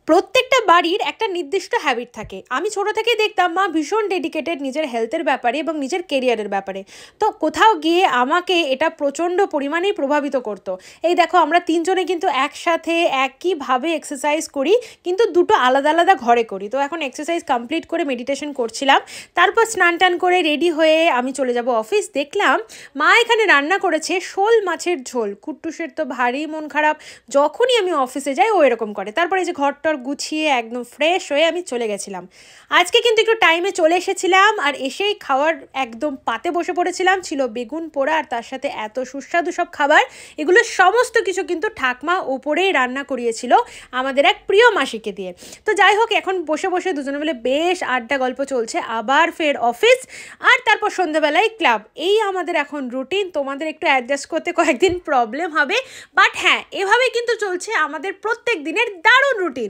প্রত্যেকটা বাড়ির একটা নির্দিষ্ট হ্যাবিট থাকে। আমি ছোট থেকেই দেখতাম মা ভীষণ ডেডিকেটেড নিজের হেলথের ব্যাপারে এবং নিজের কেরিয়ারের ব্যাপারে। তো কোথাও গিয়ে আমাকে এটা প্রচণ্ড পরিমাণেই প্রভাবিত করতো। এই দেখো আমরা তিনজনে কিন্তু একসাথে একইভাবে এক্সারসাইজ করি, কিন্তু দুটো আলাদা আলাদা ঘরে করি। তো এখন এক্সারসাইজ কমপ্লিট করে মেডিটেশন করছিলাম, তারপর স্নান টান করে রেডি হয়ে আমি চলে যাব অফিস। দেখলাম মা এখানে রান্না করেছে শোল মাছের ঝোল। কুট্টুসের তো ভারী মন খারাপ, যখনই আমি অফিসে যাই ও এরকম করে। তারপরে যে ঘরটর গুছিয়ে একদম ফ্রেশ হয়ে আমি চলে গেছিলাম। আজকে কিন্তু একটু টাইমে চলে এসেছিলাম, আর এসেই খাওয়ার একদম পাতে বসে পড়েছিলাম। ছিল বেগুন পোড়া, আর তার সাথে এত সুস্বাদু সব খাবার। এগুলো সমস্ত কিছু কিন্তু ঠাকমা ওপরেই রান্না করিয়েছিল আমাদের এক প্রিয় মাসিকে দিয়ে। তো যাই হোক, এখন বসে বসে দুজনে মিলে বেশ আড্ডা গল্প চলছে। আবার ফের অফিস, আর তারপর সন্ধ্যাবেলায় ক্লাব। এই আমাদের এখন রুটিন। তোমাদের একটু অ্যাডজাস্ট করতে কয়েকদিন প্রবলেম হবে, বাট হ্যাঁ, এভাবেই কিন্তু চলছে আমাদের প্রত্যেক দিনের দারুণ রুটিন।